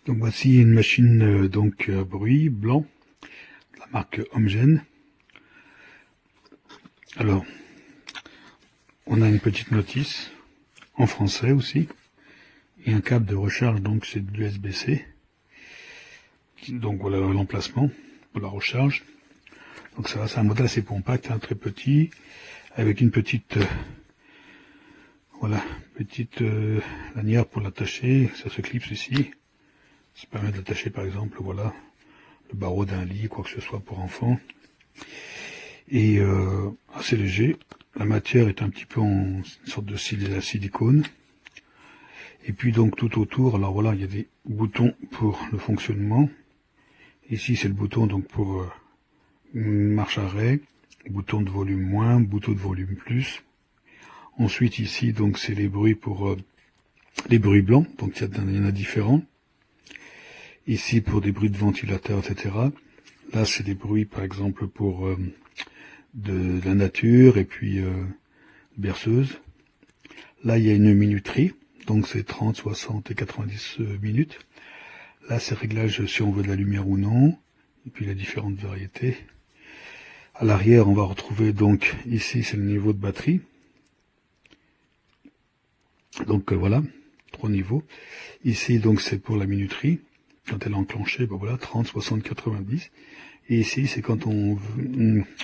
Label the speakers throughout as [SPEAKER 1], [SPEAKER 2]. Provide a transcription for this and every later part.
[SPEAKER 1] Donc voici une machine à bruit blanc, de la marque Homgen. Alors, on a une petite notice, en français aussi, et un câble de recharge, donc c'est de l'USB-C. Donc voilà l'emplacement pour la recharge. Donc ça, c'est un modèle assez compact, hein, très petit, avec une petite lanière pour l'attacher. Ça se clipse ici. Ça permet d'attacher par exemple, voilà, le barreau d'un lit, quoi que ce soit pour enfants. Et assez léger. La matière est un petit peu en une sorte de silicone. Et puis donc tout autour, alors voilà, il y a des boutons pour le fonctionnement. Ici c'est le bouton donc pour marche arrêt, bouton de volume moins, bouton de volume plus. Ensuite ici donc c'est les bruits pour les bruits blancs, donc il y en a différents. Ici pour des bruits de ventilateur, etc. Là c'est des bruits par exemple pour de la nature et puis berceuse. Là il y a une minuterie, donc c'est 30, 60 et 90 minutes. Là c'est réglage si on veut de la lumière ou non, et puis les différentes variétés. À l'arrière on va retrouver donc ici c'est le niveau de batterie. Donc voilà, 3 niveaux. Ici donc c'est pour la minuterie. Quand elle est enclenchée, ben voilà, 30, 60, 90. Et ici c'est quand on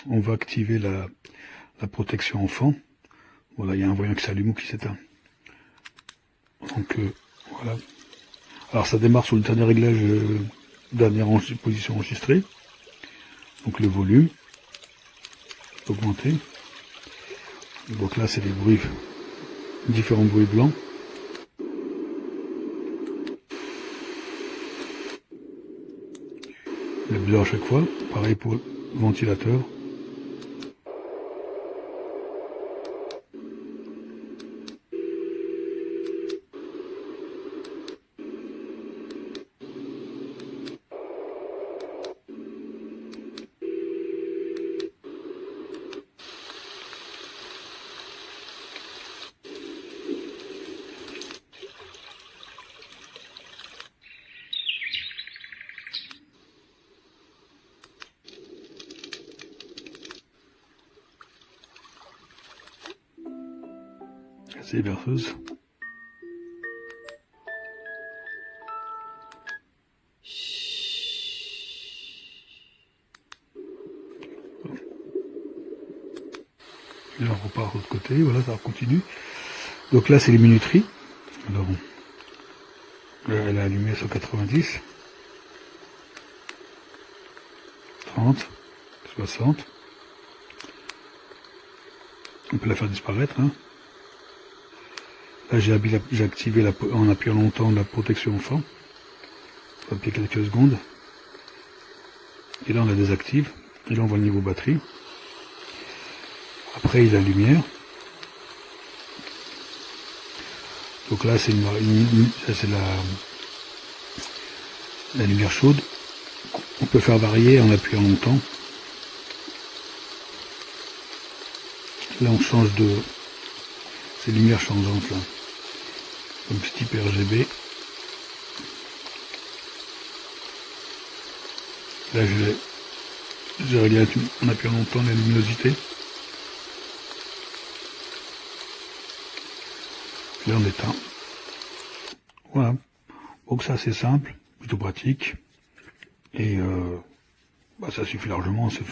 [SPEAKER 1] va activer la protection enfant. Voilà, il y a un voyant qui s'allume ou qui s'éteint. Donc voilà. Alors ça démarre sur le dernier réglage, dernière position enregistrée. Donc le volume augmenté. Donc là c'est les bruits, différents bruits blancs. Le bleu à chaque fois. Pareil pour le ventilateur. C'est berceuse. Et là on repart de l'autre côté, voilà, ça continue. Donc là c'est les minuteries. Alors là, elle est allumée sur 90, 30, 60. On peut la faire disparaître. Hein. Là j'ai activé en appuyant longtemps la protection enfant. On va appuyer quelques secondes. Et là on la désactive. Et là on voit le niveau batterie. Après il y a la lumière. Donc là c'est la lumière chaude. On peut faire varier en appuyant longtemps. Là on change de... C'est lumière changeante là. Donc c'est type RGB. Là j'ai réglé en appuyant longtemps la luminosité. Là on éteint. Voilà. Donc ça c'est simple, plutôt pratique. Et ça suffit largement, c'est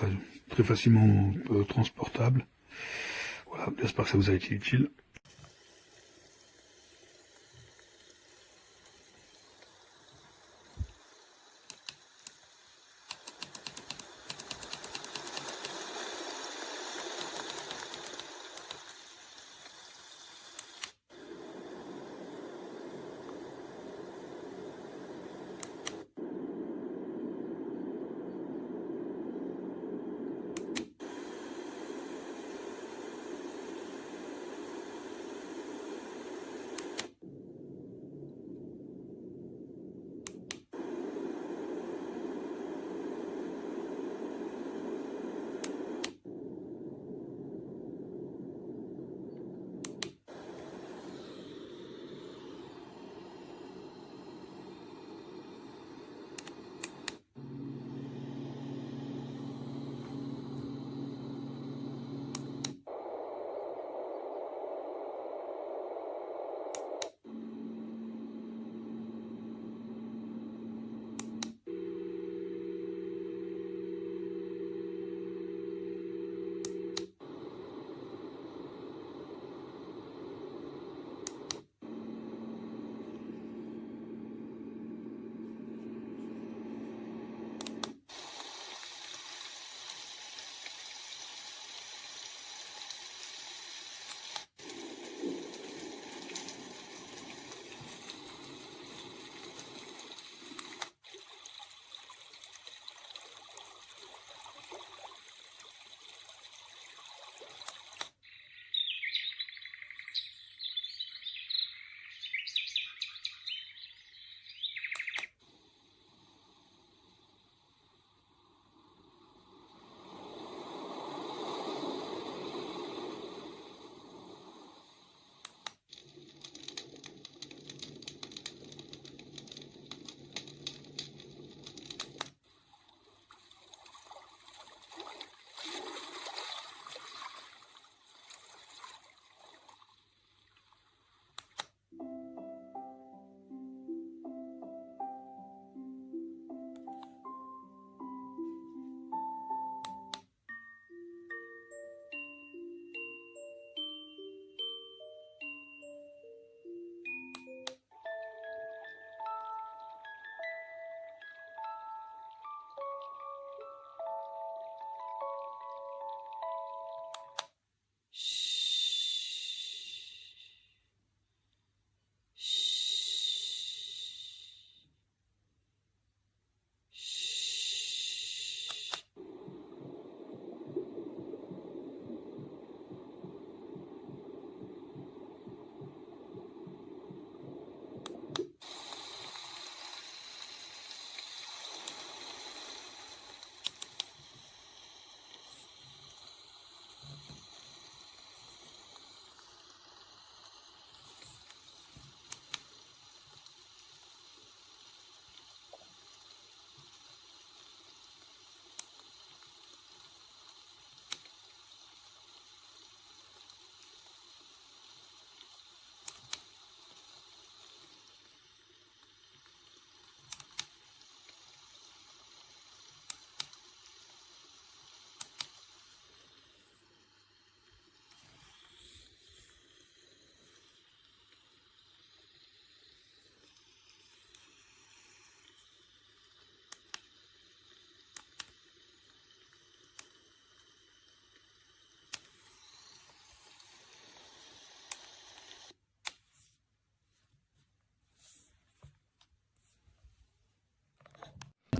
[SPEAKER 1] très facilement transportable. Voilà, j'espère que ça vous a été utile.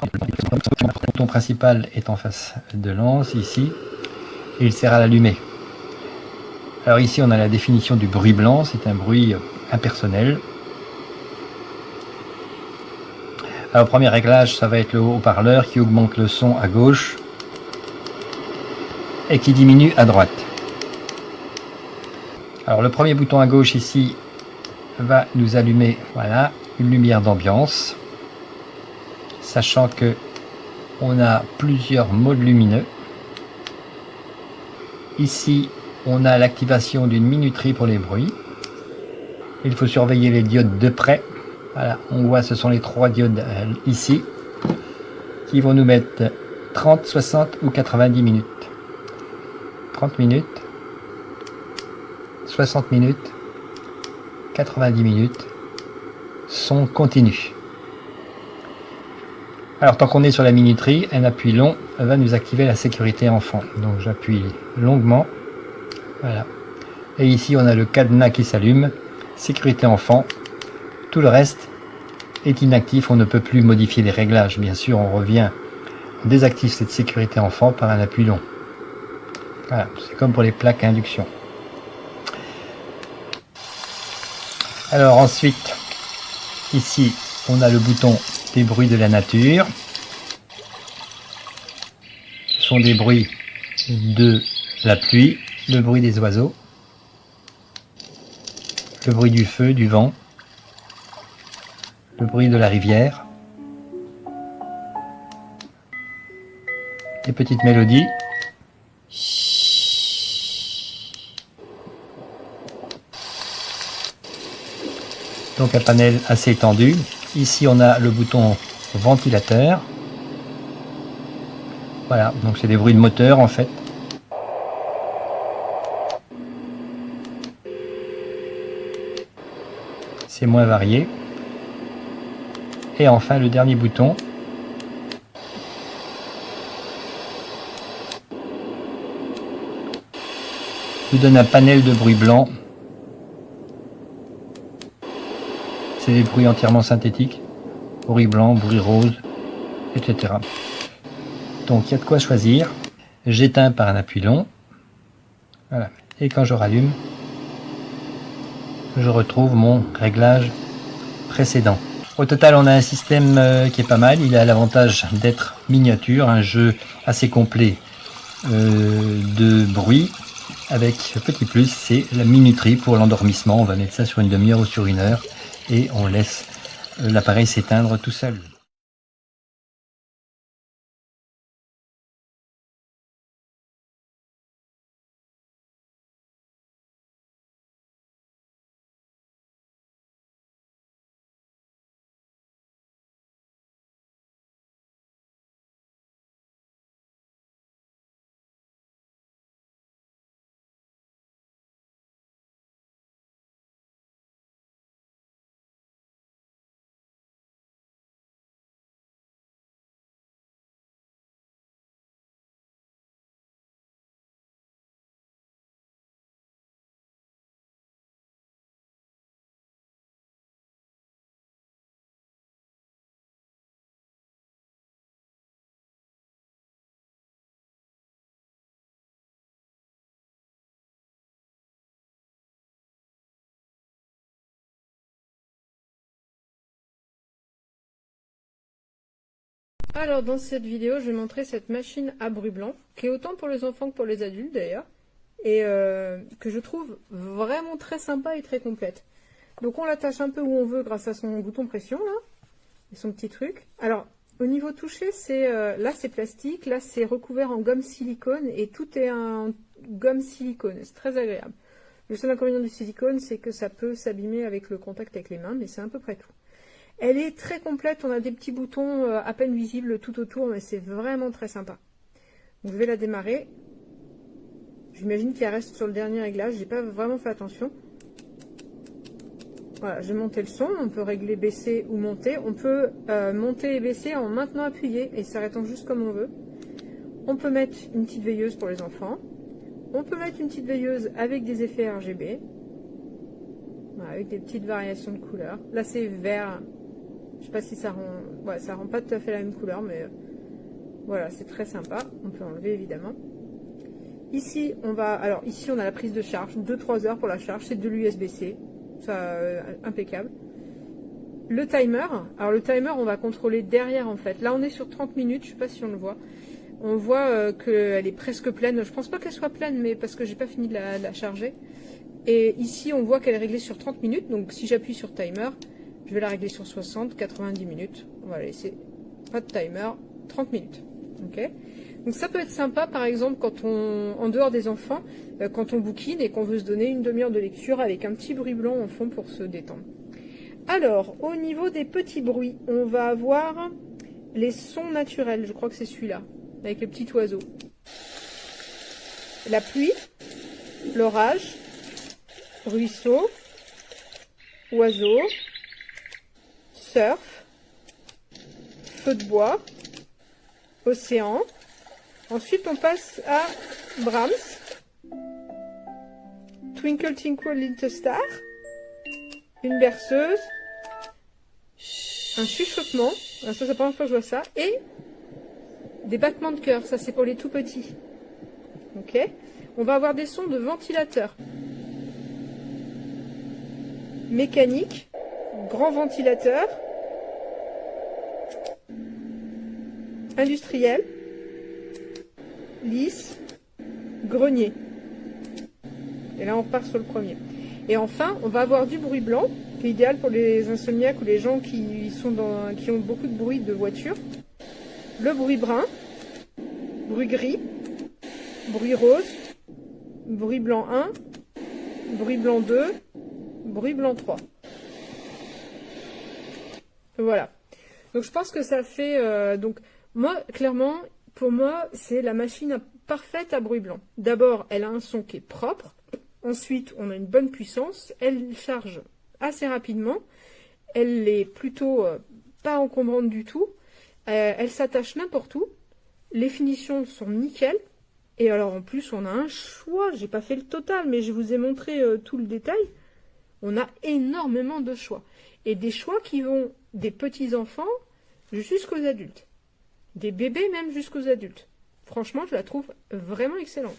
[SPEAKER 2] Le bouton principal est en face de l'anse, ici, et il sert à l'allumer. Alors ici, on a la définition du bruit blanc, c'est un bruit impersonnel. Alors, premier réglage, ça va être le haut-parleur qui augmente le son à gauche et qui diminue à droite. Alors, le premier bouton à gauche ici va nous allumer, voilà, une lumière d'ambiance, sachant que on a plusieurs modes lumineux. Ici, on a l'activation d'une minuterie pour les bruits. Il faut surveiller les diodes de près. Voilà, on voit ce sont les 3 diodes ici qui vont nous mettre 30, 60 ou 90 minutes. 30 minutes, 60 minutes, 90 minutes, son continu. Alors tant qu'on est sur la minuterie, un appui long va nous activer la sécurité enfant. Donc j'appuie longuement, voilà. Et ici on a le cadenas qui s'allume, sécurité enfant. Tout le reste est inactif, on ne peut plus modifier les réglages. Bien sûr, on revient, on désactive cette sécurité enfant par un appui long. Voilà, c'est comme pour les plaques à induction. Alors ensuite, ici, on a le bouton des bruits de la nature. Ce sont des bruits de la pluie, le bruit des oiseaux, le bruit du feu, du vent, le bruit de la rivière, des petites mélodies. Donc un panel assez étendu. Ici on a le bouton ventilateur. Voilà, donc c'est des bruits de moteur en fait. C'est moins varié. Et enfin le dernier bouton nous donne un panel de bruit blanc. C'est des bruits entièrement synthétiques, bruit blanc, bruit rose, etc. Donc il y a de quoi choisir. J'éteins par un appui long. Voilà. Et quand je rallume, je retrouve mon réglage précédent. Au total, on a un système qui est pas mal. Il a l'avantage d'être miniature, un jeu assez complet de bruit. Avec petit plus, c'est la minuterie pour l'endormissement. On va mettre ça sur une demi-heure ou sur 1 heure et on laisse l'appareil s'éteindre tout seul.
[SPEAKER 3] Alors dans cette vidéo, je vais montrer cette machine à bruit blanc, qui est autant pour les enfants que pour les adultes d'ailleurs, et que je trouve vraiment très sympa et très complète. Donc on l'attache un peu où on veut grâce à son bouton pression là, et son petit truc. Alors au niveau touché, c'est là c'est plastique, là c'est recouvert en gomme silicone, et tout est en gomme silicone, c'est très agréable. Le seul inconvénient du silicone, c'est que ça peut s'abîmer avec le contact avec les mains, mais c'est à peu près tout. Elle est très complète, on a des petits boutons à peine visibles tout autour, mais c'est vraiment très sympa. Donc je vais la démarrer. J'imagine qu'elle reste sur le dernier réglage, j'ai pas vraiment fait attention. Voilà, j'ai monté le son, on peut régler baisser ou monter. On peut monter et baisser en maintenant appuyé et s'arrêtant juste comme on veut. On peut mettre une petite veilleuse pour les enfants. On peut mettre une petite veilleuse avec des effets RGB. Voilà, avec des petites variations de couleurs. Là c'est vert Je sais pas si ça rend... Ouais, ça rend pas tout à fait la même couleur, mais voilà, c'est très sympa. On peut enlever évidemment. Ici, on va... Alors ici, on a la prise de charge. 2-3 heures pour la charge. C'est de l'USB-C. Ça, impeccable. Le timer. Alors le timer, on va contrôler derrière en fait. Là, on est sur 30 minutes. Je sais pas si on le voit. On voit qu'elle est presque pleine. Je pense pas qu'elle soit pleine, mais parce que j'ai pas fini de la charger. Et ici, on voit qu'elle est réglée sur 30 minutes. Donc si j'appuie sur timer, je vais la régler sur 60, 90 minutes. On va la laisser. Pas de timer. 30 minutes. Ok. Donc ça peut être sympa, par exemple, quand en dehors des enfants, quand on bouquine et qu'on veut se donner une demi-heure de lecture avec un petit bruit blanc en fond pour se détendre. Alors, au niveau des petits bruits, on va avoir les sons naturels. Je crois que c'est celui-là, avec les petits oiseaux. La pluie, l'orage, ruisseau, oiseau, surf, feu de bois, océan. Ensuite, on passe à Brahms, Twinkle Twinkle Little Star, une berceuse, un chuchotement, ça c'est la première fois que je vois ça, et des battements de cœur, ça c'est pour les tout petits. Ok. On va avoir des sons de ventilateur, mécanique, grand ventilateur, industriel, lisse, grenier. Et là, on repart sur le premier. Et enfin, on va avoir du bruit blanc, qui est idéal pour les insomniaques ou les gens qui ont beaucoup de bruit de voiture. Le bruit brun, bruit gris, bruit rose, bruit blanc 1, bruit blanc 2, bruit blanc 3. Voilà. Donc, je pense que ça fait... donc, moi, clairement... Pour moi, c'est la machine parfaite à bruit blanc. D'abord, elle a un son qui est propre. Ensuite, on a une bonne puissance. Elle charge assez rapidement. Elle est plutôt pas encombrante du tout. Elle s'attache n'importe où. Les finitions sont nickel. Et alors, en plus, on a un choix. J'ai pas fait le total, mais je vous ai montré tout le détail. On a énormément de choix. Et des choix qui vont des petits-enfants jusqu'aux adultes. Des bébés même jusqu'aux adultes. Franchement, je la trouve vraiment excellente.